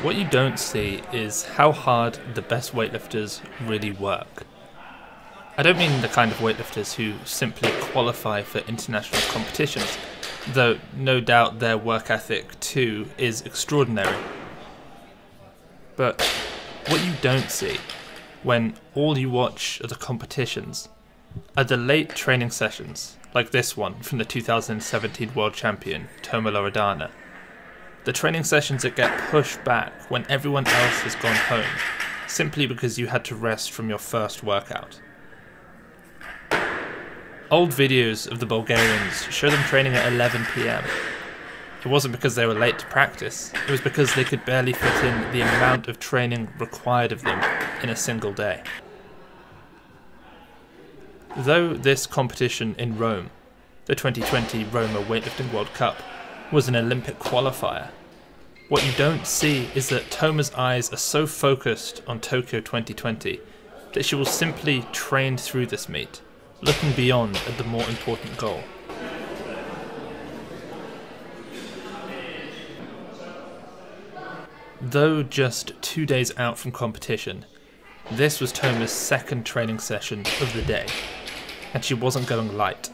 What you don't see is how hard the best weightlifters really work. I don't mean the kind of weightlifters who simply qualify for international competitions, though no doubt their work ethic too is extraordinary. But what you don't see, when all you watch are the competitions, are the late training sessions, like this one from the 2017 world champion, Toma Loredana. The training sessions that get pushed back when everyone else has gone home, simply because you had to rest from your first workout. Old videos of the Bulgarians show them training at 11 PM. It wasn't because they were late to practice, it was because they could barely fit in the amount of training required of them in a single day. Though this competition in Rome, the 2020 Roma Weightlifting World Cup, was an Olympic qualifier, what you don't see is that Toma's eyes are so focused on Tokyo 2020 that she will simply train through this meet, looking beyond at the more important goal. Though just 2 days out from competition, this was Toma's second training session of the day, and she wasn't going light.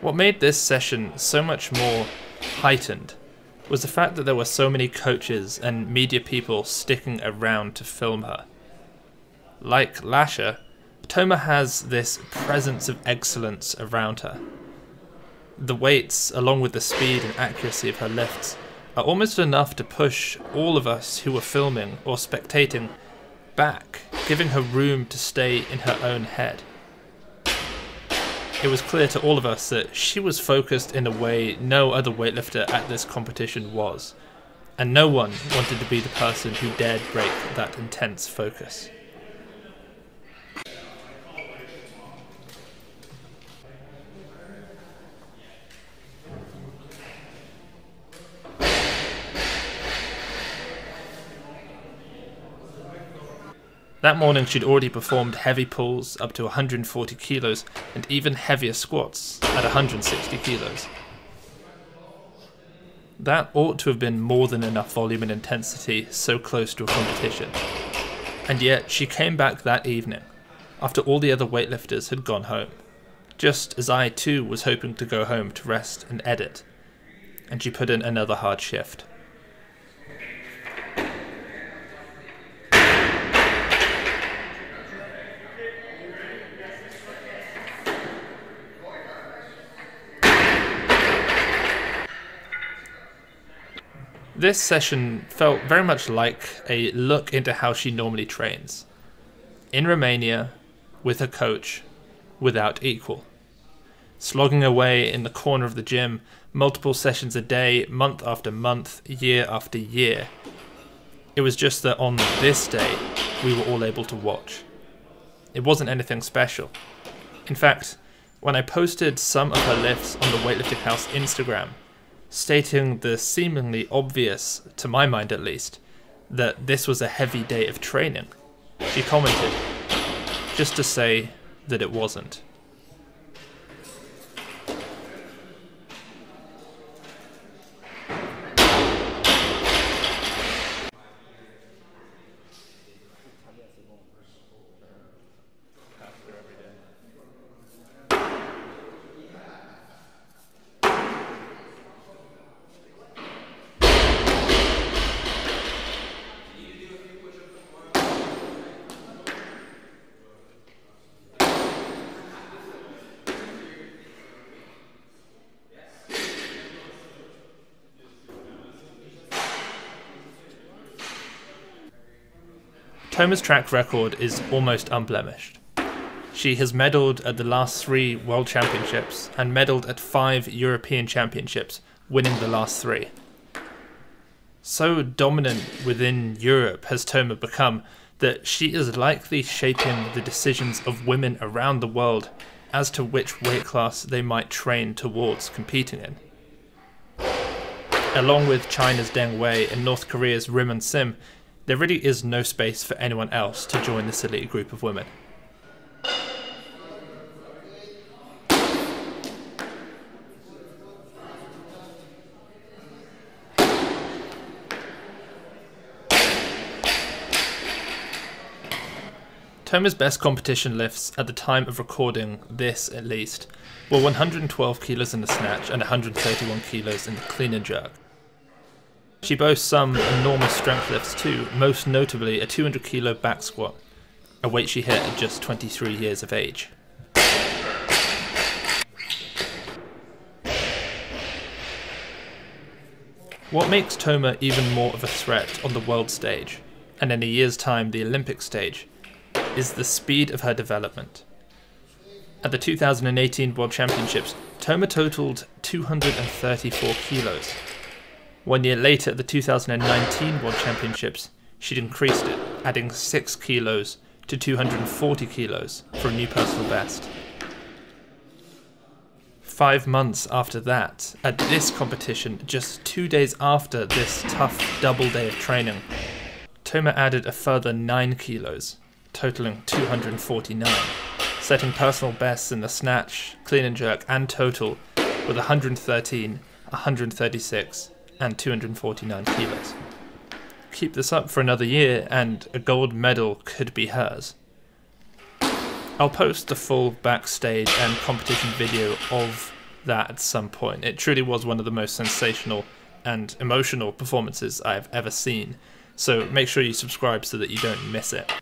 What made this session so much more heightened was the fact that there were so many coaches and media people sticking around to film her. Like Lasha, Toma has this presence of excellence around her. The weights, along with the speed and accuracy of her lifts, are almost enough to push all of us who were filming or spectating back, giving her room to stay in her own head. It was clear to all of us that she was focused in a way no other weightlifter at this competition was, and no one wanted to be the person who dared break that intense focus. That morning she'd already performed heavy pulls up to 140 kilos and even heavier squats at 160 kilos. That ought to have been more than enough volume and intensity so close to a competition. And yet she came back that evening, after all the other weightlifters had gone home, just as I too was hoping to go home to rest and edit, and she put in another hard shift. This session felt very much like a look into how she normally trains. In Romania, with her coach, without equal. Slogging away in the corner of the gym, multiple sessions a day, month after month, year after year. It was just that on this day, we were all able to watch. It wasn't anything special. In fact, when I posted some of her lifts on the Weightlifting House Instagram, stating the seemingly obvious, to my mind at least, that this was a heavy day of training, she commented, just to say that it wasn't. Toma's track record is almost unblemished. She has medalled at the last 3 World Championships and medalled at 5 European Championships, winning the last 3. So dominant within Europe has Toma become that she is likely shaping the decisions of women around the world as to which weight class they might train towards competing in. Along with China's Deng Wei and North Korea's Rim Sim, there really is no space for anyone else to join this elite group of women. Toma's best competition lifts at the time of recording this, at least, were 112 kilos in the snatch and 131 kilos in the clean and jerk. She boasts some enormous strength lifts too, most notably a 200 kilo back squat, a weight she hit at just 23 years of age. What makes Toma even more of a threat on the world stage, and in a year's time the Olympic stage, is the speed of her development. At the 2018 World Championships, Toma totaled 234 kilos. 1 year later at the 2019 World Championships, she'd increased it, adding 6 kilos to 240 kilos for a new personal best. 5 months after that, at this competition, just 2 days after this tough double day of training, Toma added a further 9 kilos, totaling 249, setting personal bests in the snatch, clean and jerk and total with 113, 136 and 249 kilos. Keep this up for another year and a gold medal could be hers. I'll post the full backstage and competition video of that at some point. It truly was one of the most sensational and emotional performances I've ever seen, so make sure you subscribe so that you don't miss it.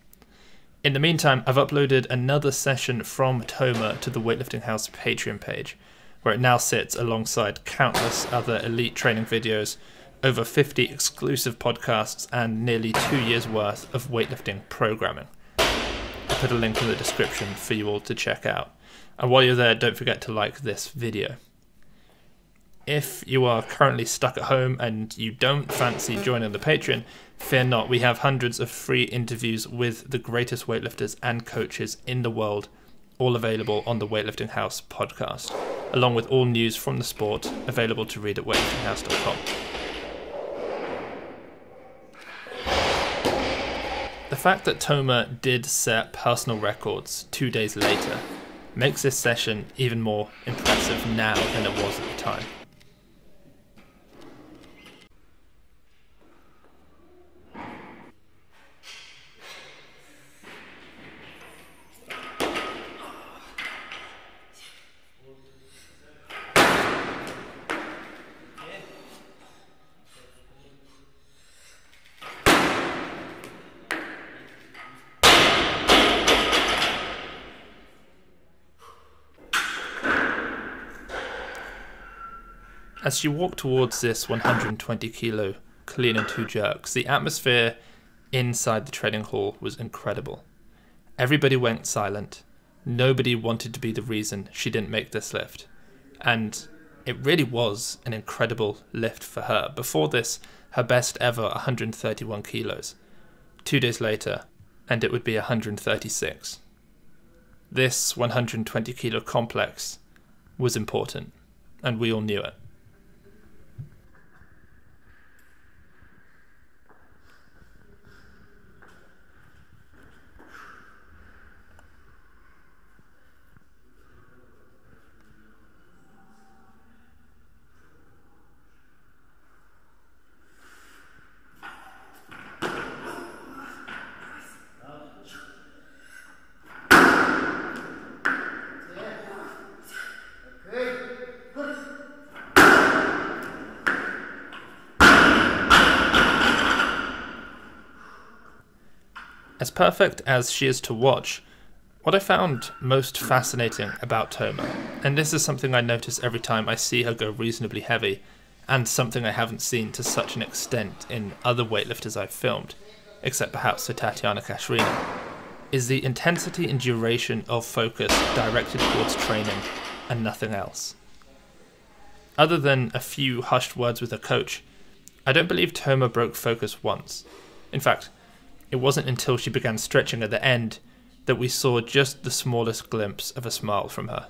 In the meantime, I've uploaded another session from Toma to the Weightlifting House Patreon page, where it now sits alongside countless other elite training videos, over 50 exclusive podcasts, and nearly 2 years worth of weightlifting programming. I'll put a link in the description for you all to check out. And while you're there, don't forget to like this video. If you are currently stuck at home and you don't fancy joining the Patreon, fear not, we have hundreds of free interviews with the greatest weightlifters and coaches in the world, all available on the Weightlifting House podcast, along with all news from the sport available to read at weightliftinghouse.com. The fact that Toma did set personal records 2 days later makes this session even more impressive now than it was at the time. As she walked towards this 120 kilo clean and 2 jerks, the atmosphere inside the training hall was incredible. Everybody went silent. Nobody wanted to be the reason she didn't make this lift. And it really was an incredible lift for her. Before this, her best ever 131 kilos. 2 days later, and it would be 136. This 120 kilo complex was important, and we all knew it. As perfect as she is to watch, what I found most fascinating about Toma, and this is something I notice every time I see her go reasonably heavy, and something I haven't seen to such an extent in other weightlifters I've filmed, except perhaps for Tatiana Kashrina, is the intensity and duration of focus directed towards training and nothing else. Other than a few hushed words with her coach, I don't believe Toma broke focus once. In fact, it wasn't until she began stretching at the end that we saw just the smallest glimpse of a smile from her.